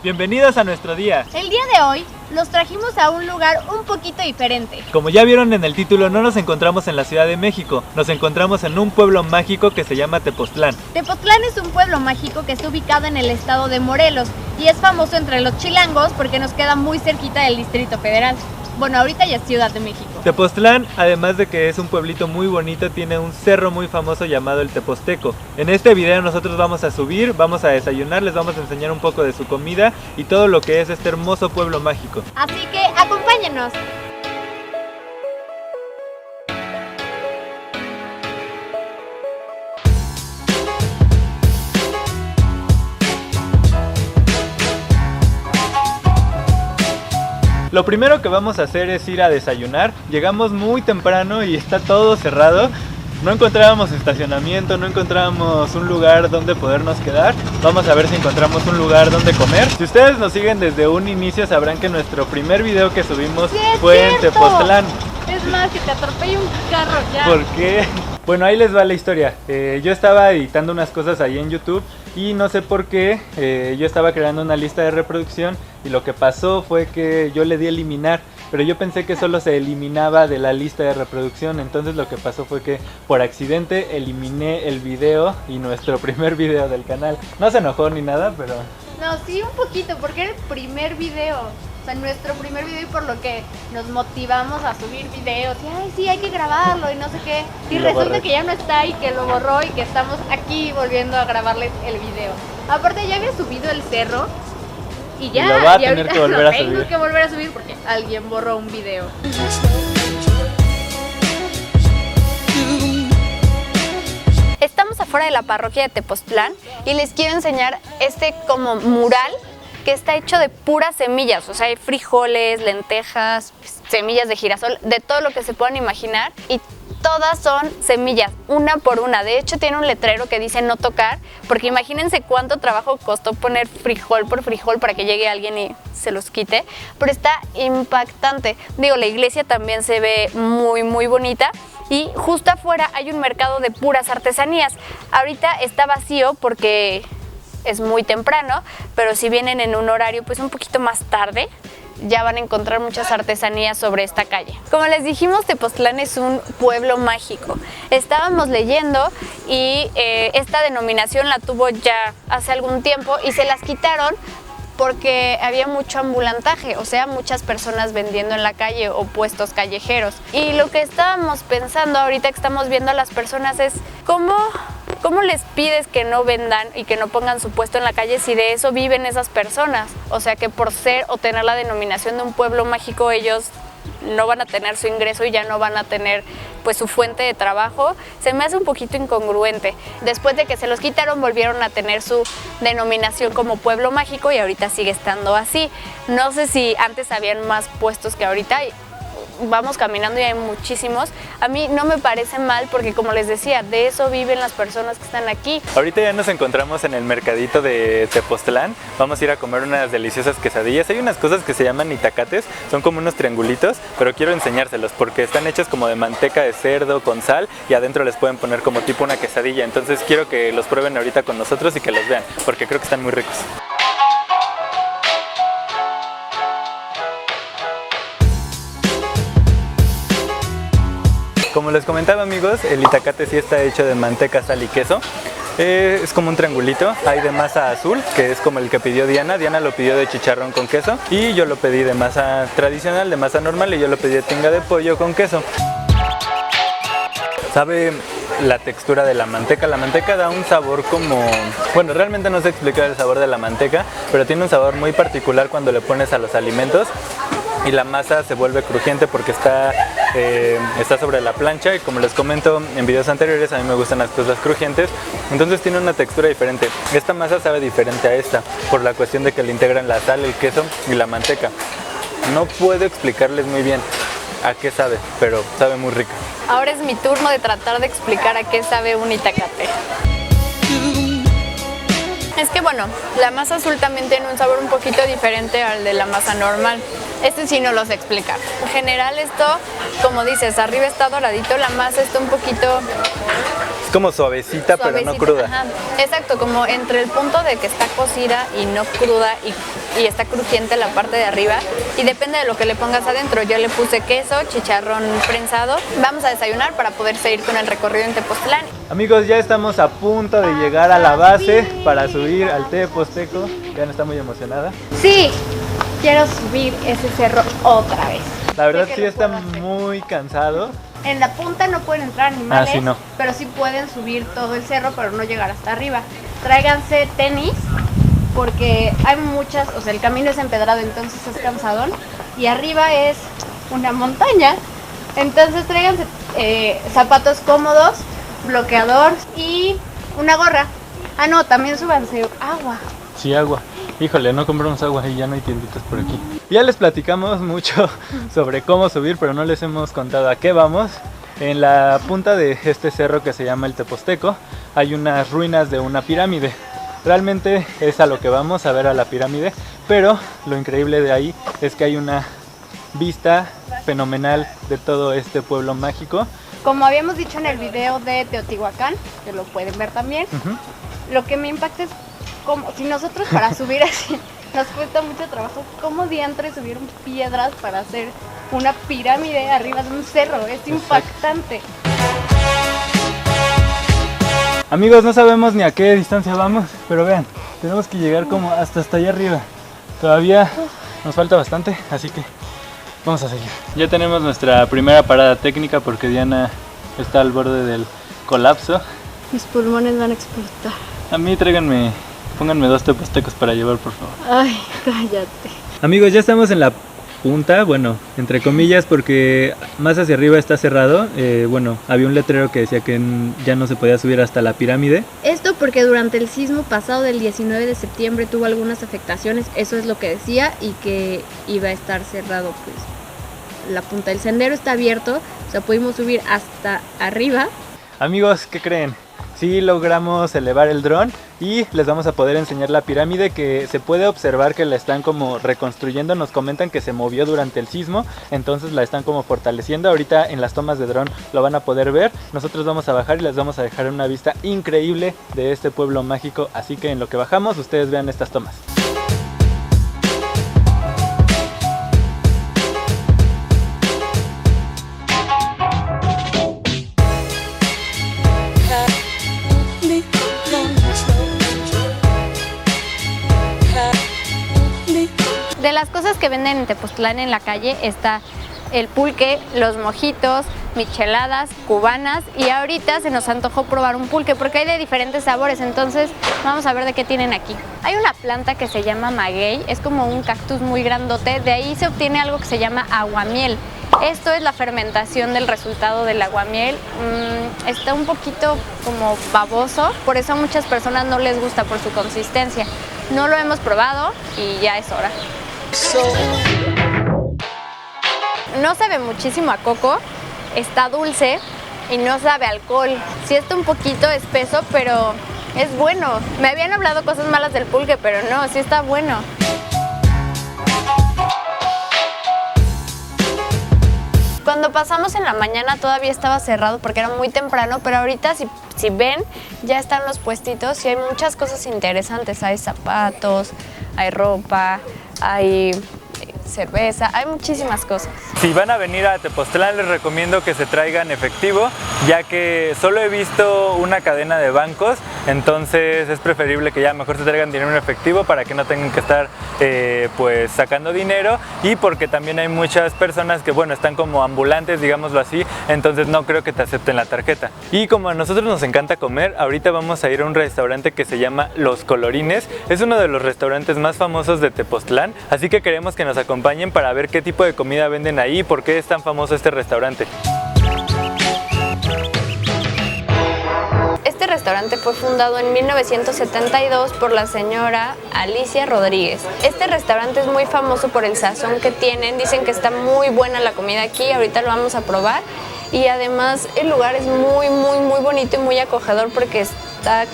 Bienvenidos a nuestro día. El día de hoy los trajimos a un lugar un poquito diferente. Como ya vieron en el título, no nos encontramos en la Ciudad de México, nos encontramos en un pueblo mágico que se llama Tepoztlán. Tepoztlán es un pueblo mágico que está ubicado en el estado de Morelos y es famoso entre los chilangos porque nos queda muy cerquita del Distrito Federal. Bueno, ahorita ya es Ciudad de México. Tepoztlán, además de que es un pueblito muy bonito, tiene un cerro muy famoso llamado el Tepozteco. En este video nosotros vamos a subir, vamos a desayunar, les vamos a enseñar un poco de su comida y todo lo que es este hermoso pueblo mágico. Así que acompáñenos. Lo primero que vamos a hacer es ir a desayunar. Llegamos muy temprano y está todo cerrado. No encontrábamos estacionamiento, no encontrábamos un lugar donde podernos quedar. Vamos a ver si encontramos un lugar donde comer. Si ustedes nos siguen desde un inicio sabrán que nuestro primer video que subimos fue en Tepoztlán. Es más, que te atropelle un carro ya. ¿Por qué? Bueno, ahí les va la historia. Yo estaba editando unas cosas ahí en YouTube y no sé por qué yo estaba creando una lista de reproducción y lo que pasó fue que yo le di a eliminar, pero yo pensé que solo se eliminaba de la lista de reproducción. Entonces lo que pasó fue que por accidente eliminé el video y nuestro primer video del canal. No se enojó ni nada, pero... No, sí, un poquito, porque era el primer video. O sea, nuestro primer video y por lo que nos motivamos a subir videos. Y ay, sí, hay que grabarlo y no sé qué. Y resulta que ya no está y que lo borró y que estamos aquí volviendo a grabarles el video. Aparte ya había subido el cerro y ya. Y lo va a tener que volver a subir. Tengo que volver a subir porque alguien borró un video. Estamos afuera de la parroquia de Tepoztlán y les quiero enseñar este como mural que está hecho de puras semillas, o sea, hay frijoles, lentejas, semillas de girasol, de todo lo que se puedan imaginar y todas son semillas, una por una. De hecho tiene un letrero que dice no tocar, porque imagínense cuánto trabajo costó poner frijol por frijol para que llegue alguien y se los quite, pero está impactante. Digo, la iglesia también se ve muy bonita. Y justo afuera hay un mercado de puras artesanías. Ahorita está vacío porque es muy temprano, pero si vienen en un horario pues un poquito más tarde, ya van a encontrar muchas artesanías sobre esta calle. Como les dijimos, Tepoztlán es un pueblo mágico. Estábamos leyendo y esta denominación la tuvo ya hace algún tiempo y se las quitaron porque había mucho ambulantaje, o sea, muchas personas vendiendo en la calle o puestos callejeros. Y lo que estábamos pensando ahorita que estamos viendo a las personas es ¿cómo les pides que no vendan y que no pongan su puesto en la calle si de eso viven esas personas? O sea, que por ser o tener la denominación de un pueblo mágico ellos no van a tener su ingreso y ya no van a tener pues su fuente de trabajo. Se me hace un poquito incongruente. Después de que se los quitaron volvieron a tener su denominación como pueblo mágico y ahorita sigue estando así. No sé si antes habían más puestos que ahorita. Vamos caminando y hay muchísimos. A mí no me parece mal porque, como les decía, de eso viven las personas que están aquí. Ahorita ya nos encontramos en el mercadito de Tepoztlán. Vamos a ir a comer unas deliciosas quesadillas. Hay unas cosas que se llaman itacates, son como unos triangulitos, pero quiero enseñárselos porque están hechos como de manteca de cerdo con sal y adentro les pueden poner como tipo una quesadilla. Entonces quiero que los prueben ahorita con nosotros y que los vean porque creo que están muy ricos. Como les comentaba, amigos, el itacate sí está hecho de manteca, sal y queso. Es como un triangulito, hay de masa azul, que es como el que pidió Diana. Diana lo pidió de chicharrón con queso y yo lo pedí de masa tradicional, de masa normal, y yo lo pedí de tinga de pollo con queso. Sabe la textura de la manteca da un sabor como... Bueno, realmente no sé explicar el sabor de la manteca, pero tiene un sabor muy particular cuando le pones a los alimentos. Y la masa se vuelve crujiente porque está sobre la plancha y como les comento en videos anteriores, a mí me gustan las cosas crujientes, entonces tiene una textura diferente. Esta masa sabe diferente a esta por la cuestión de que le integran la sal, el queso y la manteca. No puedo explicarles muy bien a qué sabe, pero sabe muy rica. Ahora es mi turno de tratar de explicar a qué sabe un itacate. Es que bueno, la masa azul también tiene un sabor un poquito diferente al de la masa normal. Este sí no lo sé explicar. En general esto, como dices, arriba está doradito, la masa está un poquito... Es como suavecita, pero no cruda. Ajá. Exacto, como entre el punto de que está cocida y no cruda y y está crujiente la parte de arriba y depende de lo que le pongas adentro. Yo le puse queso, chicharrón prensado. Vamos a desayunar para poder seguir con el recorrido en Tepoztlán. Amigos, ya estamos a punto de llegar a la base para subir al Teposteco. Ya no está muy emocionada. Sí, quiero subir ese cerro otra vez. La verdad sí está muy cansado. En la punta no pueden entrar animales, sí, no. pero sí pueden subir todo el cerro, pero no llegar hasta arriba. Tráiganse tenis, porque hay muchas, o sea, el camino es empedrado, entonces es cansadón. Y arriba es una montaña, entonces tráiganse zapatos cómodos, bloqueador y una gorra. Ah, no, también súbanse agua. Sí, agua. Híjole, no compramos agua y ya no hay tienditas por aquí. Ya les platicamos mucho sobre cómo subir, pero no les hemos contado a qué vamos. En la punta de este cerro que se llama el Teposteco hay unas ruinas de una pirámide. Realmente es a lo que vamos, a ver a la pirámide, pero lo increíble de ahí es que hay una vista fenomenal de todo este pueblo mágico. Como habíamos dicho en el video de Teotihuacán, que lo pueden ver también, lo que me impacta es como si nosotros para subir así nos cuesta mucho trabajo, ¿cómo diantres subieron piedras para hacer una pirámide arriba de un cerro? Es impactante. Amigos, no sabemos ni a qué distancia vamos, pero vean, tenemos que llegar como hasta allá arriba. Todavía nos falta bastante, así que vamos a seguir. Ya tenemos nuestra primera parada técnica porque Diana está al borde del colapso. Mis pulmones van a explotar. A mí pónganme 2 tepostecos para llevar, por favor. Ay, cállate. Amigos, ya estamos en la punta, bueno, entre comillas, porque más hacia arriba está cerrado. Bueno, había un letrero que decía que ya no se podía subir hasta la pirámide. Esto porque durante el sismo pasado del 19 de septiembre tuvo algunas afectaciones, eso es lo que decía, y que iba a estar cerrado pues la punta. El sendero está abierto, o sea, pudimos subir hasta arriba. Amigos, ¿qué creen? Sí logramos elevar el dron y les vamos a poder enseñar la pirámide, que se puede observar que la están como reconstruyendo. Nos comentan que se movió durante el sismo, entonces la están como fortaleciendo. Ahorita en las tomas de dron lo van a poder ver. Nosotros vamos a bajar y les vamos a dejar una vista increíble de este pueblo mágico, así que en lo que bajamos ustedes vean estas tomas. De las cosas que venden en Tepoztlán en la calle está el pulque, los mojitos, micheladas, cubanas, y ahorita se nos antojó probar un pulque porque hay de diferentes sabores, entonces vamos a ver de qué tienen aquí. Hay una planta que se llama maguey, es como un cactus muy grandote, de ahí se obtiene algo que se llama aguamiel. Esto es la fermentación del resultado del aguamiel. Está un poquito como baboso, por eso a muchas personas no les gusta por su consistencia. No lo hemos probado y ya es hora. No sabe muchísimo a coco, está dulce y no sabe a alcohol. Sí está un poquito espeso, pero es bueno. Me habían hablado cosas malas del pulque, pero no, sí está bueno. Cuando pasamos en la mañana todavía estaba cerrado porque era muy temprano, pero ahorita si ven ya están los puestitos y hay muchas cosas interesantes. Hay zapatos, hay ropa, hay cerveza, hay muchísimas cosas. Si van a venir a Tepoztlán les recomiendo que se traigan efectivo, ya que solo he visto una cadena de bancos, entonces es preferible que ya mejor se traigan dinero en efectivo para que no tengan que estar pues sacando dinero, y porque también hay muchas personas que bueno están como ambulantes, digámoslo así, entonces no creo que te acepten la tarjeta. Y como a nosotros nos encanta comer, ahorita vamos a ir a un restaurante que se llama Los Colorines. Es uno de los restaurantes más famosos de Tepoztlán, así que queremos que nos acompañen para ver qué tipo de comida venden ahí y por qué es tan famoso este restaurante. Este restaurante fue fundado en 1972 por la señora Alicia Rodríguez. Este restaurante es muy famoso por el sazón que tienen, dicen que está muy buena la comida aquí, ahorita lo vamos a probar, y además el lugar es muy bonito y muy acogedor porque está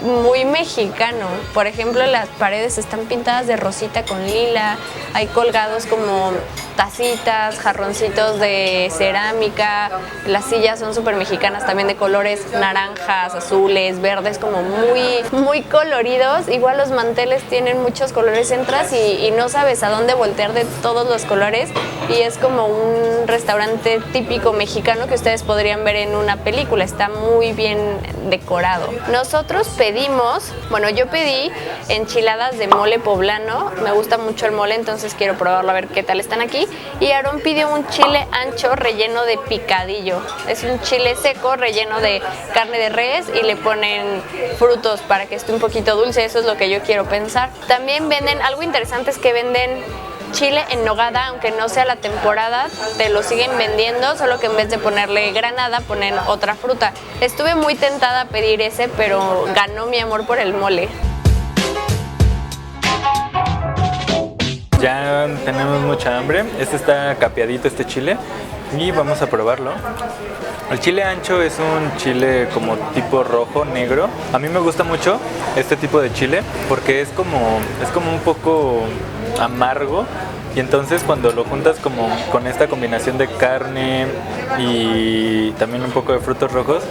muy mexicano. Por ejemplo, las paredes están pintadas de rosita con lila, hay colgados como tacitas, jarroncitos de cerámica. Las sillas son súper mexicanas, también de colores naranjas, azules, verdes, como muy coloridos. Igual los manteles tienen muchos colores, entras y no sabes a dónde voltear de todos los colores, y es como un restaurante típico mexicano que ustedes podrían ver en una película. Está muy bien decorado. Nosotros pedimos, bueno, yo pedí enchiladas de mole poblano. Me gusta mucho el mole, entonces quiero probarlo a ver qué tal están aquí. Y Aarón pidió un chile ancho relleno de picadillo. Es un chile seco relleno de carne de res y le ponen frutos para que esté un poquito dulce. Eso es lo que yo quiero pensar. También venden, algo interesante es que venden chile en nogada, aunque no sea la temporada, te lo siguen vendiendo, solo que en vez de ponerle granada, ponen otra fruta. Estuve muy tentada a pedir ese, pero ganó mi amor por el mole. Ya tenemos mucha hambre. Este está capeadito, este chile, y vamos a probarlo. El chile ancho es un chile como tipo rojo, negro. A mí me gusta mucho este tipo de chile porque es como un poco amargo, y entonces cuando lo juntas como con esta combinación de carne y también un poco de frutos rojos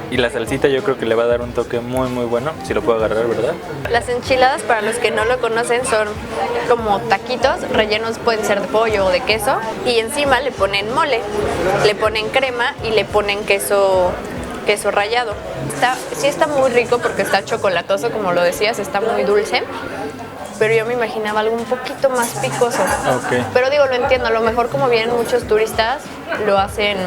y la salsita, yo creo que le va a dar un toque muy bueno, si lo puedo agarrar, ¿verdad? Las enchiladas, para los que no lo conocen, son como taquitos, rellenos pueden ser de pollo o de queso, y encima le ponen mole, le ponen crema y le ponen queso rallado. Sí está muy rico porque está chocolatoso, como lo decías, está muy dulce, pero yo me imaginaba algo un poquito más picoso. Okay. Pero digo, lo entiendo, a lo mejor como vienen muchos turistas, lo hacen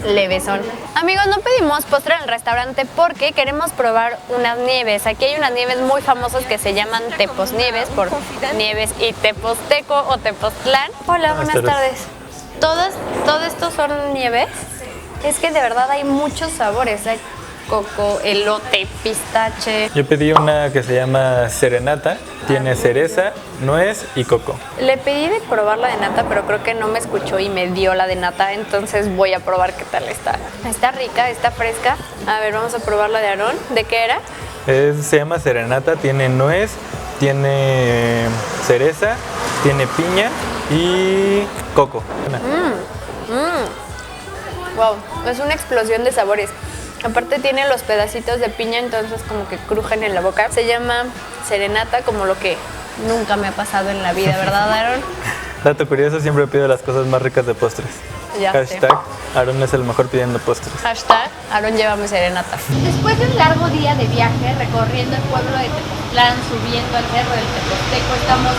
levesón. Amigos, no pedimos postre en el restaurante porque queremos probar unas nieves. Aquí hay unas nieves muy famosas que se llaman Teposnieves, por Nieves y Teposteco o Tepoztlán. Hola, buenas tardes. ¿Todo esto son nieves? Es que de verdad hay muchos sabores. Hay coco, elote, pistache. Yo pedí una que se llama serenata, tiene cereza, nuez y coco. Le pedí de probar la de nata, pero creo que no me escuchó y me dio la de nata, entonces voy a probar qué tal está. Está rica, está fresca. A ver, vamos a probar la de Aarón. ¿De qué era? Se llama serenata, tiene nuez, tiene cereza, tiene piña y coco. Wow, es una explosión de sabores. Aparte tiene los pedacitos de piña, entonces como que crujen en la boca. Se llama serenata, como lo que nunca me ha pasado en la vida, ¿verdad, Aarón? Dato curioso, siempre pido las cosas más ricas de postres. Ya Hashtag, Aarón es el mejor pidiendo postres. Hashtag, Aarón llévame serenata. Después de un largo día de viaje recorriendo el pueblo de Tepoztlán, subiendo al cerro del Teposteco, estamos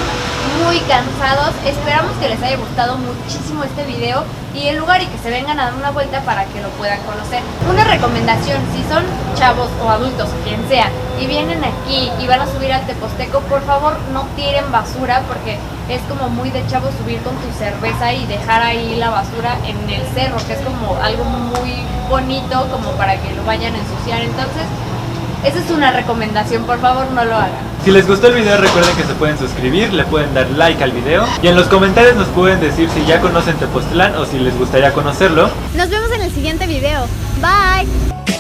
muy cansados. Esperamos que les haya gustado muchísimo este video y el lugar, y que se vengan a dar una vuelta para que lo puedan conocer. Una recomendación: si son chavos o adultos o quien sea y vienen aquí y van a subir al Teposteco, por favor no tiren basura, porque es como muy de chavos subir con tu cerveza y dejar ahí la basura en el cerro, que es como algo muy bonito como para que lo vayan a ensuciar. Entonces esa es una recomendación, por favor no lo hagan. Si les gustó el video, recuerden que se pueden suscribir, le pueden dar like al video y en los comentarios nos pueden decir si ya conocen Tepoztlán o si les gustaría conocerlo. Nos vemos en el siguiente video. Bye.